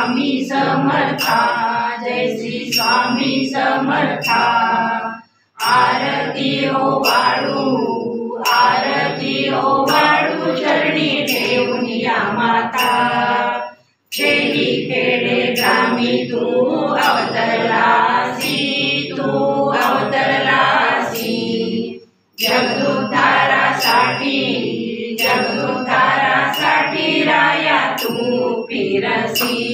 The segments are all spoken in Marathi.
स्वामी समर्था, जय श्री स्वामी समर्था। आरती ओवाळू, आरती ओवाळू, चरणी ठेवून या माता। खेडी खेडे ग्रामी तू अवतरलासी, तू अवतरलासी। जगदुद्धारासाठी, जगदुद्धारासाठी राया तू फिरसी।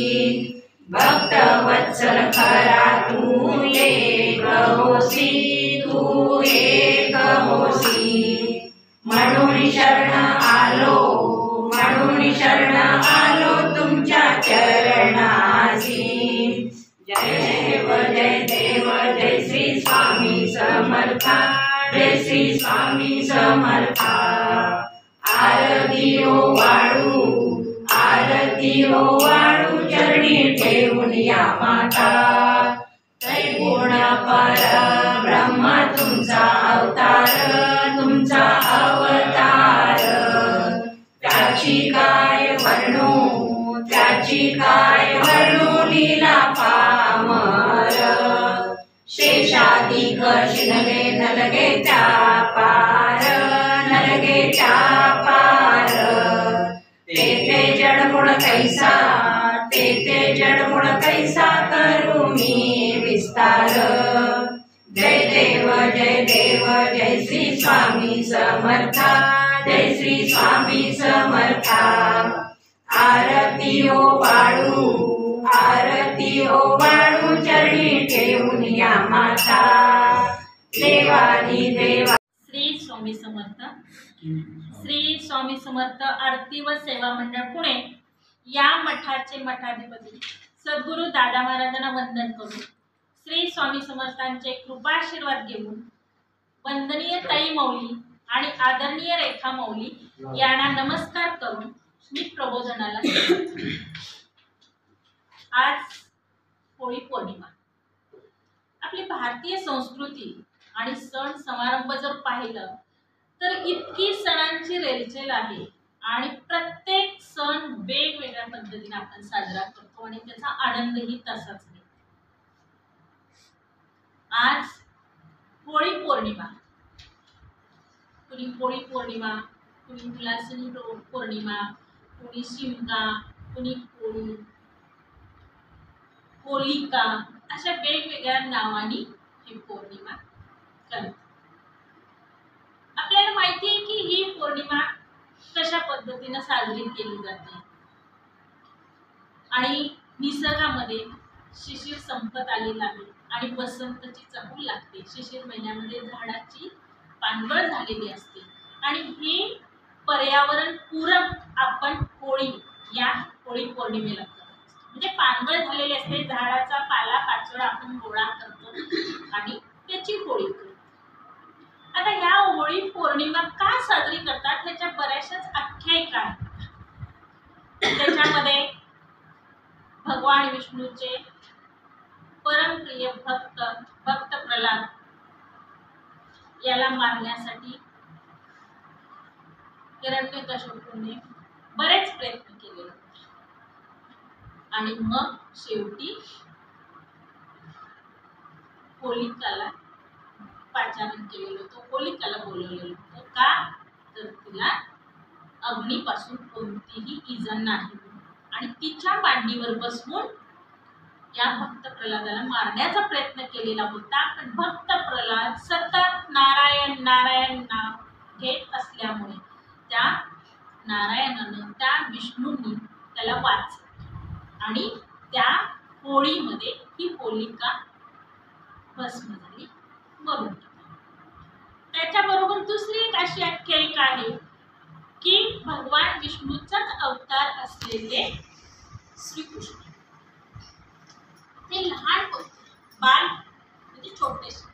भक्त वत्सल खरा तू एक होसी, तू एक होसी। म्हणून शरण आलो, म्हणून शरण आलो तुमच्या चरणासी। जय देव जय देव, जय श्री स्वामी समर्था, जय श्री स्वामी समर्था। आरती ओवाळू, आरती ओवाळू, चरणी ठेवून या माता। त्रैगुण परब्रह्म तुमचा अवतार, तुमचा अवतार। त्याची काय वर्णू, त्याची काय वर्णू लीला पामर। शेषाधिक शिनले नलगे त्या पार, नलगे त्या पार। तेथे जडमुड कैसा, तेथे जडमुड कैसा, करू मी विस्तार। जय देव जय देव, जय श्री स्वामी समर्था, जय श्री स्वामी समर्था। आरती ओवाळू, आरती ओवाळू, चरणी ठेवून या माता। देवानी देवा। श्री स्वामी समर्थ, श्री स्वामी समर्थ आरती व सेवा मंडळ पुणे या मठाचे मठाधिपती सद्गुरू दादा महाराजांना वंदन करून, श्री स्वामी समर्थांचे कृपाशीर्वाद घेऊन, वंदनीय ताई मौली आणि आदरणीय रेखा मौली यांना नमस्कार करून मी प्रबोधनाला आज होळी पौर्णिमा। आपली भारतीय संस्कृती आणि सण समारंभ जर पाहिलं तर इतकी सणांची रेलचेल आहे आणि प्रत्येक सण वेगवेगळ्या पद्धतीने आपण साजरा करतो आणि त्याचा आनंदही तसाच आहे। आज होळी पौर्णिमा, कुणी होळी पौर्णिमा, कुणी हुलासनी पौर्णिमा, कुणी शिमगा, कुणी होळी, होलिका, अशा वेगवेगळ्या नावांनी ही पौर्णिमा करतात। आपल्याला माहिती आहे की ही पौर्णिमा कशा पद्धतीने साजरी केली जाते आणि निसर्गामध्ये शिशिर संपत आलेला आहे आणि वसंतची चहूल लागते। शिशिर महिन्यामध्ये झाडाची पानगळ झालेली असते आणि हे पर्यावरण पूरक आपण होळी या होळी पौर्णिमेला करतो। म्हणजे पानगळ झालेली असते, झाडाचा पाला पाचोळा आपण गोळा करतो आणि त्याची होळी करतो। आता या होळी पौर्णिमा का साजरी करतात ह्याच्या बऱ्याचशाच आख्यायिका आहेत। त्याच्यामध्ये भगवान विष्णूचे परमप्रिय भक्त प्रल्हाद याला मारण्यासाठी हिरण्यकश्यपूने बरेच प्रयत्न केले आणि मग शेवटी होलिकाला पाचारण केलेलं होतं, होलिकाला बोलवलेलं होतं। का तर तिला अग्नीपासून कोणतीही इजा नाही आणि तिच्या मांडीवर बसवून या भक्त प्रल्हादाला मारण्याचा प्रयत्न केलेला होता। पण भक्त प्रल्हाद सतत नारायण नारायण नाव घेत असल्यामुळे त्या नारायणानं, त्या विष्णूंनी त्याला वाचवलं आणि त्या होळीमध्ये ही होलिका भस्म झाली, मरून गेली। त्याच्याबरोबर दुसरी एक अशी आख्यायिका आहे की भगवान विष्णूचाच अवतार असलेले श्रीकृष्ण ते लहान होते, बाल म्हणजे छोटेसे,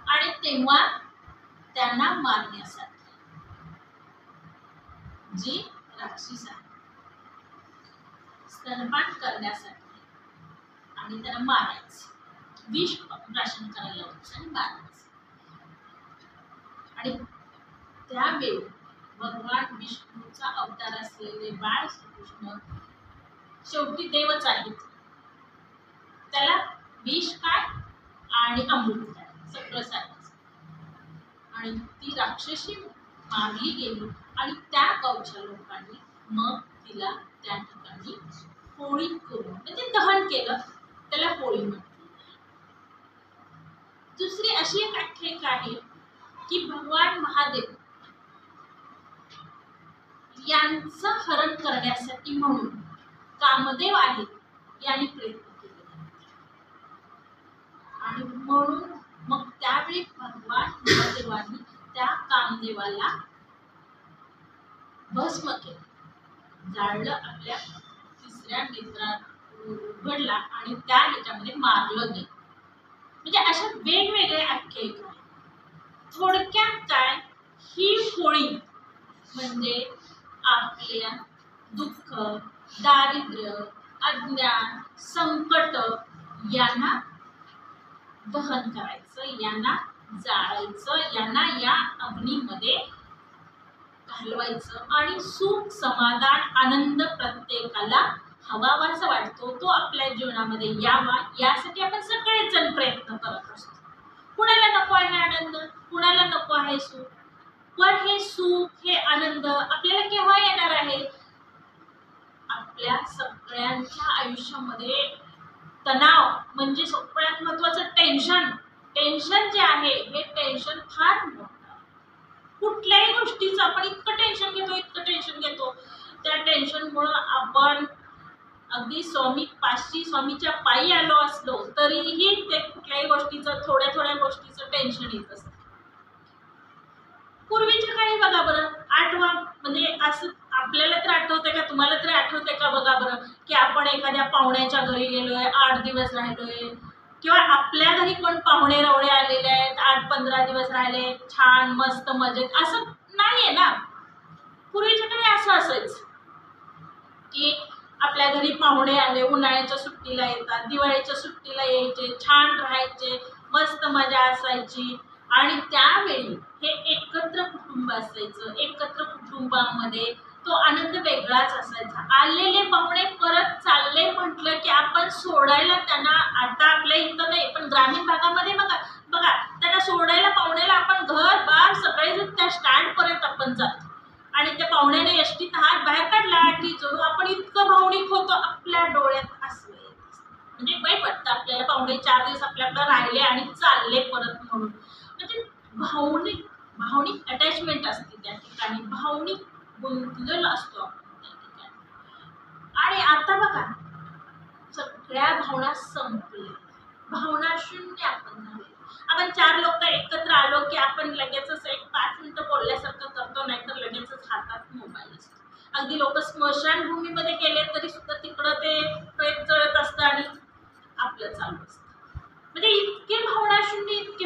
आणि तेव्हा त्यांना मारण्यासाठी जी राक्षस आहे स्तनपान करण्यासाठी आणि त्यांना मारायचं, विष प्राशन करायला लावायचं आणि मारायचं। आणि त्यावेळी भगवान विष्णूचा अवतार असलेले बाळ श्रीकृष्ण शेवटी देवच आहेत, त्याला विष काय आणि अमृत काय सगळं सांगायचं. आणि ती राक्षसी मारली गेली आणि त्या गावच्या लोकांनी मग तिला त्या ठिकाणी होळी करून म्हणजे दहन केलं, त्याला होळी म्हटली. दुसरी अशी एक आख्यायिका आहे की भगवान महादेव यांचं हरण करण्यासाठी म्हणून कामदेव आहेत यांनी प्रयत्न केले आणि म्हणून मग त्यावेळी भगवान महादेवांनी त्या कामदेवाला भस्म केलं, जाळलं, आपल्या तिसऱ्या नेत्रात उघडला आणि त्या ह्याच्यामध्ये मारलं गेलं. म्हणजे अशा वेगवेगळ्या आख्यायिका आहेत. थोडक्यात काय, ही होळी म्हणजे आपल्या दुःख, दारिद्र्य, अज्ञान, संकट यांना दहन करायचं, यांना जाळायचं, यांना या अग्नीमध्ये घालवायचं आणि सुख, समाधान, आनंद प्रत्येकाला हवावासा वाटतो तो आपल्या जीवनामध्ये यावा यासाठी आपण सगळेच जण प्रयत्न करत असतो. कुणाला नको आहे आनंद, कुणाला नको आहे सुख, पण हे सुख, हे आनंद आपल्याला केव्हा येणार आहे? आपल्या सगळ्यांच्या आयुष्यामध्ये तणाव म्हणजे सगळ्यात महत्वाचं टेन्शन जे आहे हे टेन्शन फार मोठं. कुठल्याही गोष्टीचं आपण इतकं टेन्शन घेतो, त्या टेन्शनमुळं आपण अगदी स्वामीच्या पायी आलो असलो तरीही ते कुठल्याही गोष्टीचं थोड्या गोष्टीचं टेन्शन येत असतं. पूर्वीच्या काळी बघा बरं, आठवा म्हणजे असं आपल्याला तर आठवतंय का, तुम्हाला तरी आठवतंय का बघा बरं, की आपण एखाद्या पाहुण्याच्या घरी गेलोय, 8 दिवस राहिलोय किंवा आपल्या घरी कोण पाहुणे रवळे आलेले आहेत, 8-15 दिवस राहिले, छान मस्त मजेत, असं नाहीये ना. पूर्वीच्या काळी असं असायचं की आपल्या घरी पाहुणे आले, उन्हाळ्याच्या सुट्टीला येतात, दिवाळीच्या सुट्टीला यायचे, छान राहायचे, मस्त मजा असायची. आणि त्यावेळी हे एकत्र कुटुंब असायचं, एकत्र कुटुंबामध्ये तो आनंद वेगळाच असायचा. आलेले पाहुणे परत चालले म्हटलं की आपण सोडायला त्यांना, आता आपल्या इथं नाही पण ग्रामीण भागामध्ये बघा त्यांना सोडायला पाहुण्याला आपण घर बार सगळेजण त्या स्टँड पर्यंत आपण जातो आणि त्या पाहुण्याने एसटीत हात बाहेर काढला की जो आपण इतकं भावनिक होतो, आपल्या डोळ्यात असं म्हणजे वाईट वाटतं आपल्याला. पाहुणे 4 दिवस आपल्याकडे राहिले आणि चालले परत म्हणून, म्हणजे भावनिक अटॅचमेंट असते त्या ठिकाणी, भावनिक गुंतलेला असतो आपण त्या ठिकाणी. आणि आता बघा सगळ्या भावना संपल्या, भावना शून्य आपण झाले. आपण 4 लोक एकत्र आलो की आपण लगेचच एक 5 मिनिटं बोलल्यासारखं करतो, नाहीतर लगेचच हातात मोबाईल असतो. अगदी लोक स्मशानभूमीमध्ये गेले तरी सुद्धा तिकडं ते प्रेत जळत असतं आणि आपलं चालू असतं. म्हणजे इतके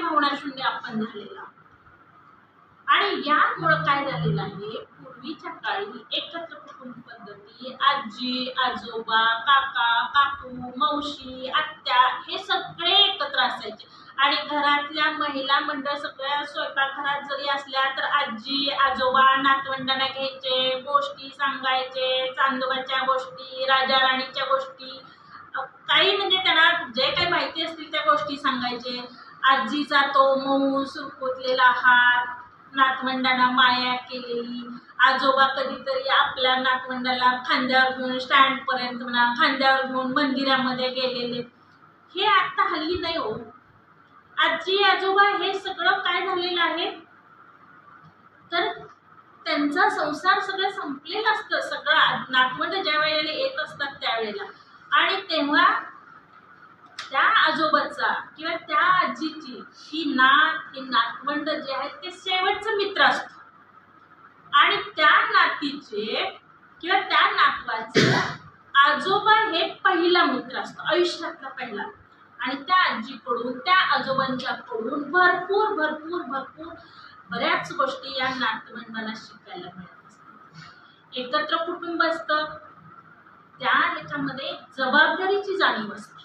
भावना शून्य आपण झालेला. आणि यामुळं काय झालेलं आहे, पूर्वीच्या काळी एकत्र कुटुंब पद्धती, आजी आजोबा, काका काकू, मावशी, आत्या हे सगळे एकत्र असायचे. आणि घरातल्या महिला मंडळ सगळ्या स्वयंपाकघरात जरी असल्या तर आजी आजोबा नातवंडांना घ्यायचे, गोष्टी सांगायचे, चांदोबाच्या गोष्टी, राजा राणीच्या गोष्टी, काही म्हणजे त्यांना जे काही माहिती असतील त्या गोष्टी सांगायचे. आजीचा तो मऊ सुरकुतलेला हात, नातवंडांना माया केलेली, आजोबा कधीतरी आपल्या नातवंडाला खांद्यावर घेऊन स्टँड पर्यंत म्हणा, खांद्यावर घेऊन मंदिरामध्ये गेलेले, हे आता हल्ली नाही हो. आजी आजोबा हे सगळं काय झालेलं आहे, तर त्यांचा संसार सगळं संपलेलं असतं. सगळं नातवंड ज्या वेळेला येत असतात त्यावेळेला, आणि तेव्हा त्या आजोबाचा किंवा त्या आजीची ही नातवंड जे आहेत ते शेवटचं मित्र असतो. आणि त्या नातीचे किंवा त्या नातवाचं आजोबा हे पहिला मित्र असतो, आयुष्यातला पहिला. आणि त्या आजीकडून त्या आजोबांच्याकडून भरपूर भरपूर भरपूर बऱ्याच गोष्टी या नातवंडांना शिकायला मिळत असतात. एकत्र कुटुंब असतं, त्या ह्याच्यामध्ये जबाबदारीची जाणीव असते.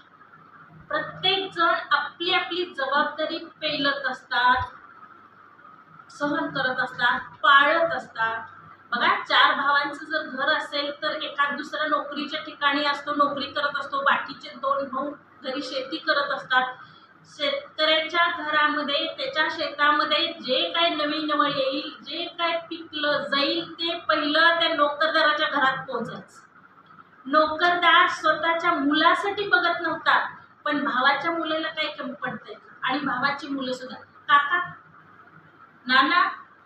प्रत्येक जण आपली आपली जबाबदारी पेलत असतात, सहन करत असतात, पाळत असतात. बघा 4 भावांचं जर घर असेल तर एखाद दुसरा नोकरीच्या ठिकाणी असतो, नोकरी करत असतो, बाकीचे 2 भाऊ शेतकरी शेती करत असतात. शेतकऱ्याच्या घरामध्ये त्याच्या शेतामध्ये जे काय नवीन येईल, जे काय पिकलं जाईल ते पहिलं त्या नोकरदाराच्या घरात पोहोचायचं. नोकरदार स्वतःच्या मुलासाठी बघत नव्हता, पण भावाच्या मुलाला काही कमी पडतंय. आणि भावाची मुलं सुद्धा काका, नाना,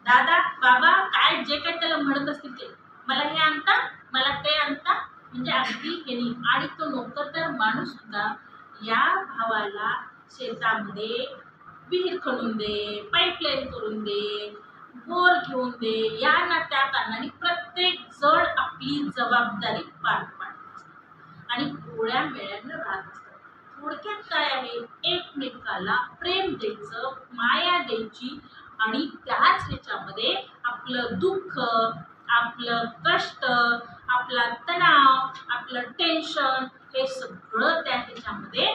दादा, बाबा काय जे काय त्याला म्हणत असतील ते, मला हे आणता, मला ते आणता, म्हणजे अगदी हे नाही. आणि तो नोकरदार माणूस सुद्धा या भावाला शेतामध्ये विहीर खणून दे, पाईपलाईन करून दे, बोर घेऊन दे, या ना त्या कारणाने प्रत्येक जण आपली जबाबदारी पार पाडतात आणि गोळ्या मेळ्यानं राहत असतात. थोडक्यात काय आहे, एकमेकाला प्रेम द्यायचं, माया द्यायची आणि त्याच ह्याच्यामध्ये आपलं दुःख, आपलं कष्ट, आपला तणाव, आपलं टेन्शन हे सगळं त्या ह्याच्यामध्ये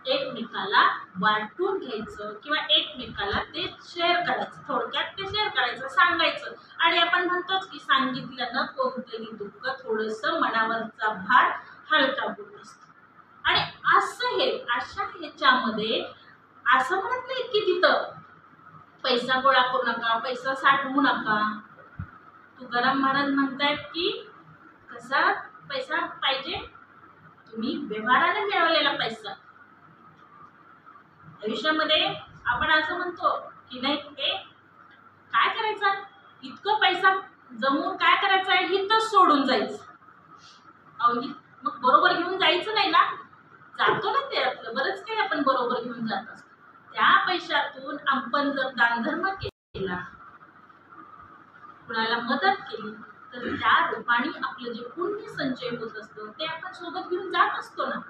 एकमेकाला वाटून घ्यायचं किंवा एकमेकाला ते शेअर करायचं. थोडक्यात ते शेअर करायचं, सांगायचं. आणि आपण म्हणतोच की सांगितल्यानं कोणतंही दुःख थोडंसं मनावरचा भार हलका होत असतो. आणि असं हे अशा ह्याच्यामध्ये असं म्हणत नाही की तिथं पैसा गोळा करू नका, पैसा साठवू नका. तुकाराम महाराज म्हणतायत की कसा पैसा पाहिजे, तुम्ही व्यवहाराने मिळवलेला पैसा. आयुष्यामध्ये आपण असं म्हणतो की नाही हे काय करायचं, इतकं पैसा जमवून काय करायचं आहे, हिथंच सोडून जायचं. अहो मग बरोबर घेऊन जायचं नाही ना, जातो ना ते आपलं बरंच काही आपण बरोबर घेऊन जात असतो. त्या पैशातून आपण जर दानधर्म केला, कुणाला मदत केली, तर त्या रूपाने आपलं जे पुण्य संचय होत असतं ते आपण सोबत घेऊन जात असतो ना.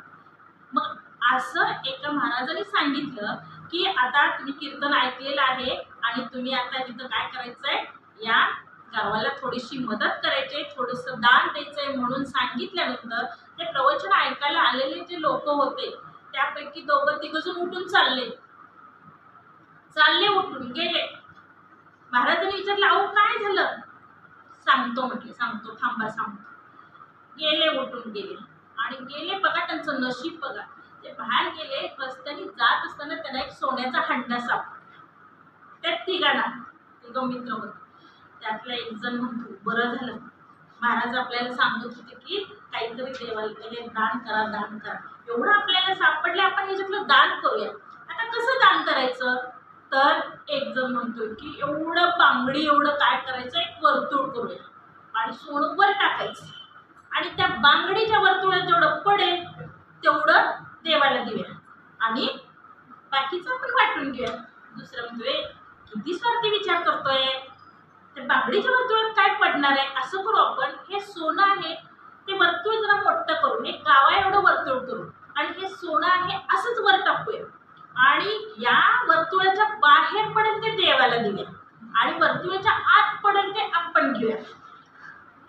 मग असं एका महाराजांनी सांगितलं की आता तुम्ही कीर्तन ऐकलेलं आहे आणि तुम्ही आता तिथं काय करायचंय, या गावाला थोडीशी मदत करायची, थोडंसं दान द्यायचंय म्हणून सांगितल्यानंतर ते प्रवचन ऐकायला आलेले जे लोक होते त्यापैकी 2-3 जण उठून चालले उठून गेले. महाराजांनी विचारलं, अहो काय झालं, सांगतो म्हटले, सांगतो, थांबा सांगतो. गेले, उठून गेले आणि गेले. बघा त्यांचं नशीब बघा, ते बाहेर गेले, रस्त्याने जात असताना त्यांना एक सोन्याचा हंडा सापडला. त्या तिघं मित्र होते. त्यातला एक जण म्हणतो, बरं झालं महाराज आपल्याला सांगत होते की काहीतरी देवाला हे दान करा, दान करा. एवढं आपल्याला सापडले, आपण ह्याच्यातलं दान करूया. आता कसं दान करायचं, तर एक जण म्हणतोय की एवढं बांगडी एवढं काय करायचं, एक वर्तुळ करूया आणि सोनं वर टाकायचं आणि त्या बांगडीच्या वर्तुळात जेवढं पडेल तेवढं देवाला देऊया आणि बाकीचं आपण वाटून घेऊया. दुसरं म्हणतोय, किती स्वार्थी विचार करतोय, त्या बांगडीच्या वर्तुळात काय पडणार आहे, असं करू आपण, हे सोनं आहे ते वर्तुळ जरा मोठं करू, हे गावा एवढं वर्तुळ करू आणि हे सोनं आहे असंच वर टाकूया आणि या वर्तुळाच्या बाहेर पडेल ते देवाला देऊया आणि वर्तुळाच्या आत पडेल ते आपण घेऊया.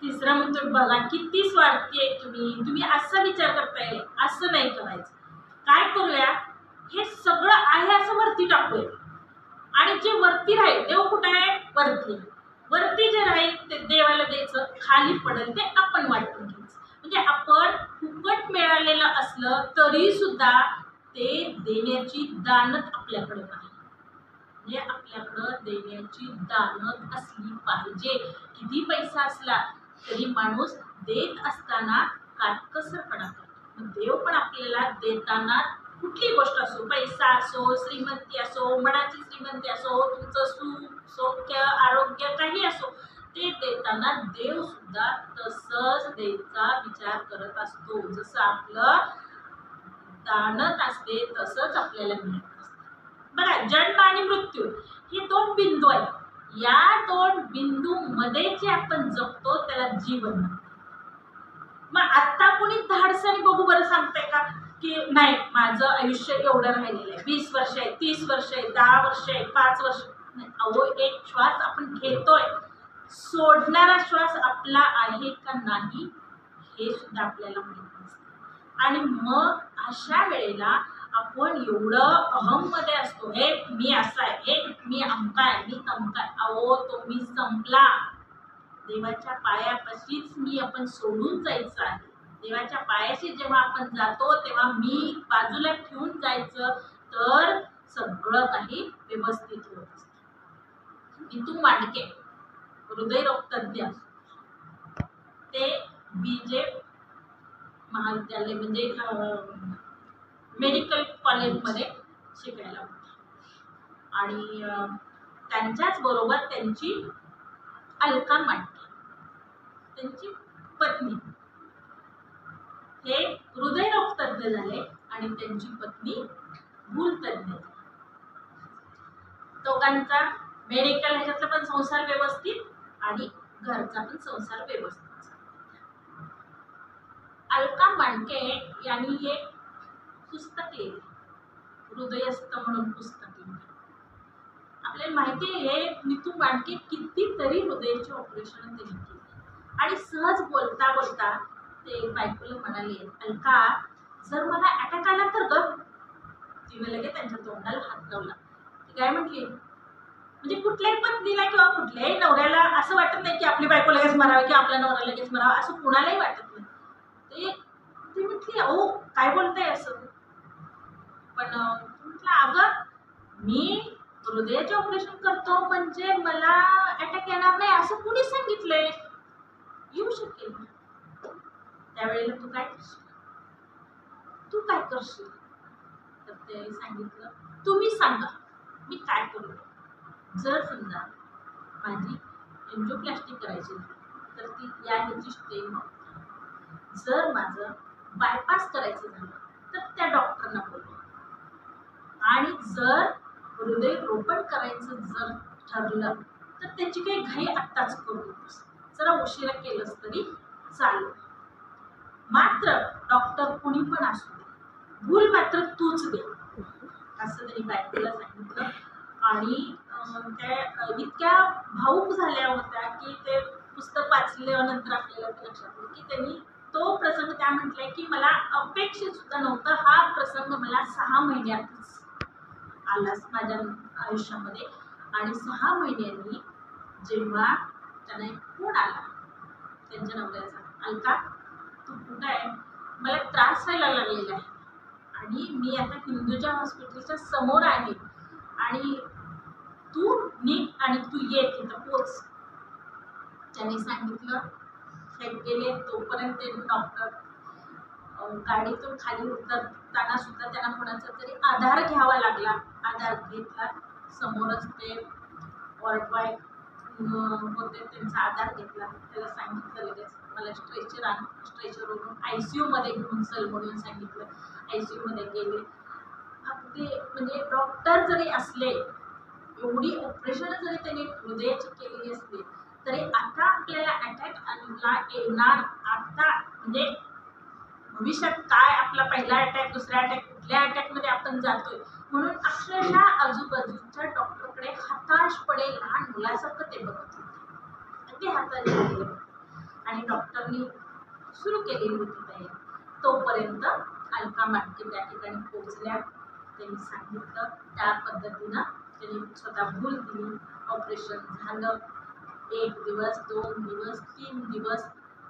तिसरा म्हणतो, बघा किती स्वार्थी आहे तुम्ही असा विचार करताय, असं नाही करायचं. काय करूया, हे सगळं आहे असं वरती टाकूया आणि जे वरती राहील, देव कुठं आहे, वरती जे राहील ते देवाला द्यायचं, खाली पडेल ते आपण वाटून घ्यायचं. म्हणजे आपण फुकट मिळालेलं असलं तरी सुद्धा ते देण्याची दानत आपल्याकडे नाही. म्हणजे आपल्याकडं देण्याची दानत असली पाहिजे. किती पैसा असला तरी माणूस देत असताना काटकसरपणा करतो. देव पण आपल्याला देताना कुठली गोष्ट असो, पैसा असो, श्रीमंती असो, मनाची श्रीमंती असो, तुमचं सुख सौख्य आरोग्य काही असो, ते देताना देव सुद्धा तसंच द्यायचा विचार करत असतो. जसं आपलं दानत असते तसंच आपल्याला मिळत असतं. बघा, जन्म आणि मृत्यू हे 2 बिंदू आहेत. या 2 बिंदू मध्ये जे आपण जगतो त्याला जीवन. मग आता कोणी धाडसाने बघू बरं सांगताय का की नाही माझं आयुष्य एवढं राहिलेलं आहे, 20 वर्ष आहे, 30 वर्ष आहे, 10 वर्ष आहे, 5 वर्ष नाही. अहो, एक श्वास आपण घेतोय, सोडणारा श्वास आपला आहे का नाही हे सुद्धा आपल्याला माहित नसतं. आणि मग अशा वेळेला आपण एवढं अहम मध्ये असतो, हे मी असा आहे, हे मी अमका आहे, मी तमका आहे. अहो, तो मी संपला, देवाच्या पायापाशीच मी आपण सोडून जायचं आहे. देवाच्या पायाशी जेव्हा आपण जातो तेव्हा मी बाजूला ठेवून जायचं तर सगळं काही व्यवस्थित होत असतं. नीतू मांडके हृदयरोग तज्ञ, ते BJ महाविद्यालय म्हणजे मेडिकल कॉलेजमध्ये शिकायला होते आणि त्यांच्याच बरोबर त्यांची अलका मांडके, त्यांची पत्नी, हे हृदयरोग तज्ञ झाले आणि त्यांची पत्नी भूलतज्ञ. दोघांचा मेडिकल ह्याच्यातला पण संसार व्यवस्थित आणि घरचा पण संसार व्यवस्थित. अलका मांडके यांनी हे पुस्तक लिहिले, हृदयस्थ म्हणून पुस्तक लिहिले. आपल्याला माहिती आहे हे नीतू मांडके कितीतरी हृदयाचे ऑपरेशन त्यांनी केले आणि सहज बोलता बोलता ते बायकोला म्हणाले, अलका जर मला अटॅक आला तर ग. तिने लगेच त्यांच्या तोंडाला हात लावला. ती काय म्हटली, म्हणजे कुठल्याही पत्नीला किंवा कुठल्याही नवऱ्याला असं वाटत नाही की आपली बायको लगेच मरावी की आपला नवरा लगेच मरावा, असं कुणालाही वाटत नाही. ती म्हटली, अहो काय बोलताय असं. पण म्हटलं, अगं मी हृदयाचे ऑपरेशन करतो म्हणजे मला अटॅक येणार नाही असं कुणी सांगितलंय. येऊ शकेल. त्यावेळेला तू काय करशील. तर ते सांगितलं, तुम्ही सांगा मी काय करू. जर समजा माझी एंजिओप्लास्टी करायची तर ती या ह्याची स्टे मग. जर माझं बायपास करायचं झालं तर त्या डॉक्टरना बोलवा. आणि जर हृदय रोपण करायचं जर ठरलं तर त्याची काही घाई आत्ताच करू नकोस, जरा उशिरा केलंस तरी चालेल. मात्र डॉक्टर कुणी पण असू दे, भूल मात्र तूच दे, असं त्यांनी बायकोला सांगितलं. आणि त्या इतक्या भावूक झाल्या होत्या की ते पुस्तक वाचल्यानंतर आपल्याला ते लक्षात आलं की त्यांनी तो प्रसंग त्या म्हटलाय की मला अपेक्षित सुद्धा नव्हतं, हा प्रसंग मला 6 महिन्यातच आलाच माझ्या आयुष्यामध्ये. आणि 6 महिन्यांनी जेव्हा त्यांना एक फोन आला त्यांच्या नवऱ्याचा, अलका तू कुठं आहे, मला त्रास व्हायला लागलेला आहे आणि मी आता हिंदूजा हॉस्पिटलच्या समोर आहे आणि तू निघ आणि तू ये तिथं पोच. त्यांनी सांगितलं. हे गेले. तोपर्यंत ते डॉक्टर गाडीतून खाली उतरताना सुद्धा त्यांना कोणाचा तरी आधार घ्यावा लागला. आधार घेतला. समोरच ते वॉर्डबॉय होते, त्यांचा आधार घेतला. त्याला सांगितलं लगेच मला स्ट्रेचरवरून ICU मध्ये घेऊन चल म्हणून सांगितलं. ICU मध्ये गेले. अगदी म्हणजे डॉक्टर जरी असले, एवढी ऑपरेशन जरी त्यांनी हृदयाची केलेली असली तरी आता आपल्याला अटॅक येणार, आता म्हणजे भविष्यात काय आपला पहिला अटॅक, दुसरा अटॅक, कुठल्या अटॅकमध्ये आपण जातोय म्हणून अक्षरशः आजूबाजूच्या डॉक्टरकडे हताशपणे लहान मुलासारखं ते बघत होते. ते हाताने झाले आणि डॉक्टरनी सुरू केलेली होती तयारी. तोपर्यंत अलका मांडके त्या ठिकाणी पोहोचल्या. त्यांनी सांगितलं त्या पद्धतीनं त्यांनी स्वतः भूल दिली. ऑपरेशन झालं. 1 दिवस, 2 दिवस, 3 दिवस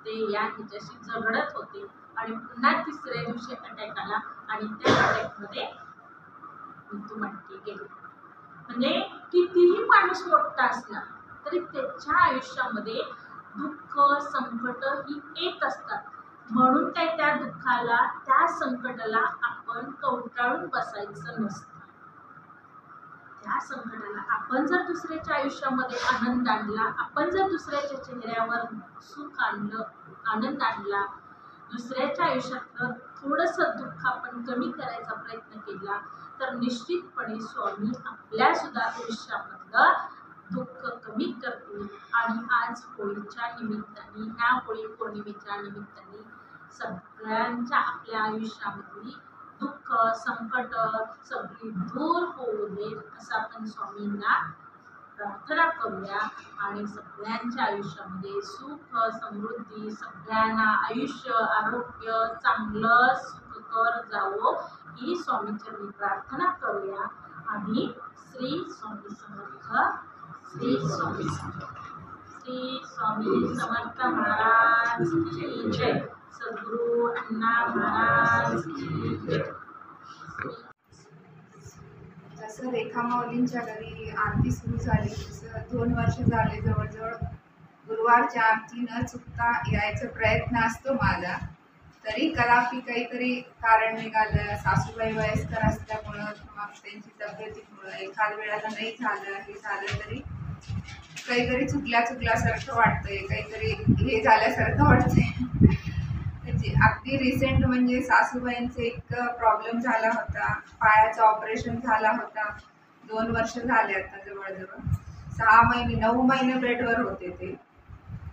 ते या ह्याच्याशी झगडत होते आणि पुन्हा 3ऱ्या दिवशी अटॅक आला आणि त्या अटॅकमध्ये नीतू मांडके गेले. म्हणजे कितीही माणूस मोठा असला तरी त्याच्या आयुष्यामध्ये दुःख, संकट ही येत असतात. म्हणून काय त्या दुःखाला, त्या संकटाला आपण कवटाळून बसायचं नसतं. त्या संकटाला आपण जर दुसऱ्याच्या आयुष्यामध्ये आनंद आणला, आपण जर दुसऱ्याच्या चेहऱ्यावर सुख आणलं, आनंद आणला, दुसऱ्याच्या आयुष्यातलं थोडंसं दुःख आपण कमी करायचा प्रयत्न केला तर निश्चितपणे स्वामी आपल्या सुद्धा आयुष्यामधलं दुःख कमी करतील. आणि आज होळीच्या निमित्ताने, ह्या होळी पौर्णिमेच्या निमित्ताने सगळ्यांच्या आपल्या आयुष्यामधली दुःख, संकट सगळी दूर होऊ दे असं आपण स्वामींना प्रार्थना करूया. आणि सगळ्यांच्या आयुष्यामध्ये सुख, समृद्धी, सगळ्यांना आयुष्य, आरोग्य चांगलं सुखकर जावो ही स्वामीचरणी प्रार्थना करूया. आणि श्री स्वामी समर्थ, श्री स्वामी समर्थ, श्री स्वामी समर्थ महाराज की जय. सद्गुरु अण्णा महाराज की जय. जसं रेखा माऊलींच्या घरी आरती सुरू झाली तसं 2 वर्ष झाले जवळजवळ गुरुवारच्या आरती न चुकता यायचा प्रयत्न असतो माझा. तरी कदापि काहीतरी कारण निघालं, सासूबाई वयस्कर असल्यामुळं किंवा त्यांची तब्येतीमुळं एखाद वेळेला नाही झालं, हे झालं तरी काहीतरी चुकल्यासारखं वाटतंय, काहीतरी हे झाल्यासारखं वाटतंय. अगदी रिसेंट म्हणजे सासूबाईंचा एक प्रॉब्लेम झाला होता, पायाचं ऑपरेशन झाला होता. 2 वर्ष झाले आता जवळजवळ. 9 महिने बेडवर होते ते.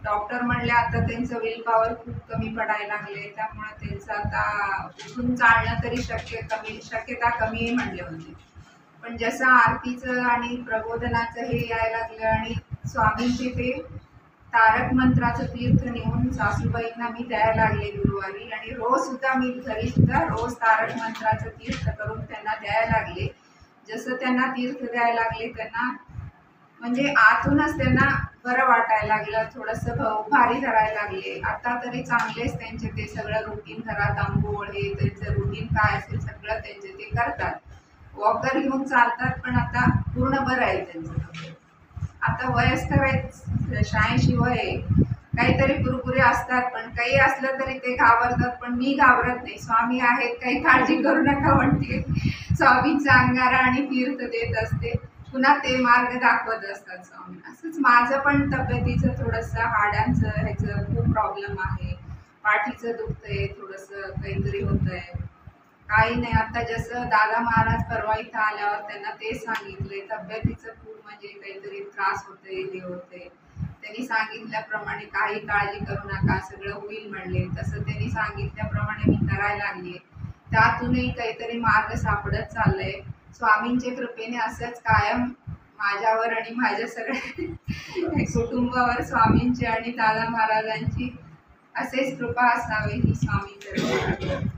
डॉक्टर म्हणले आता त्यांचं विल पॉवर खूप कमी पडायला लागले, त्यामुळे त्यांचं आता उठून चालणं तरी शक्यता कमी म्हणले होते. पण जसं आरतीचं आणि प्रबोधनाचं हे यायला लागलं आणि स्वामींचे ते तारक मंत्राचं तीर्थ नेऊन सासूबाईंना मी द्यायला लागले गुरुवारी. आणि रोज तारक मंत्राचं तीर्थ करून त्यांना द्यायला लागले. जसं त्यांना तीर्थ द्यायला लागले त्यांना म्हणजे आतूनच त्यांना बरं वाटायला लागलं, थोडंसं भारी धरायला लागले. आता तरी चांगलेच त्यांचे ते सगळं रुटीन, घरात आंघोळ हे त्यांचं रुटीन काय असेल सगळं त्यांचे ते करतात. वॉकर घेऊन चालतात, पण आता पूर्ण बरं आहे त्यांचं. आता वयस्कर आहेत, 86 वय आहे. काहीतरी कुरकुरे असतात, पण काही असलं तरी ते घाबरतात, पण मी घाबरत नाही. स्वामी आहेत, काही काळजी करू नका म्हणते. स्वामींचा अंगारा आणि तीर्थ देत असते, पुन्हा ते मार्ग दाखवत असतात स्वामी. असंच माझं पण तब्येतीचं थोडंसं हाडांचं ह्याचं खूप प्रॉब्लेम आहे, पाठीचं दुखतंय, थोडंसं काहीतरी होतंय. काही नाही, आता जसं दादा महाराज परवा इथं आल्यावर त्यांना तेच सांगितलंय, तब्येतीचं खूप म्हणजे काहीतरी त्रास होतोय, हे होतंय. त्यांनी सांगितल्याप्रमाणे काही काळजी करू नका, सगळं होईल म्हणले. तसं त्यांनी सांगितल्याप्रमाणे मी करायला लागले. त्यातूनही काहीतरी मार्ग सापडत चाललंय. स्वामींच्या कृपेने असंच कायम माझ्यावर आणि माझ्या सगळ्या कुटुंबावर स्वामींची आणि दादा महाराजांची असेच कृपा असावी ही स्वामी करते.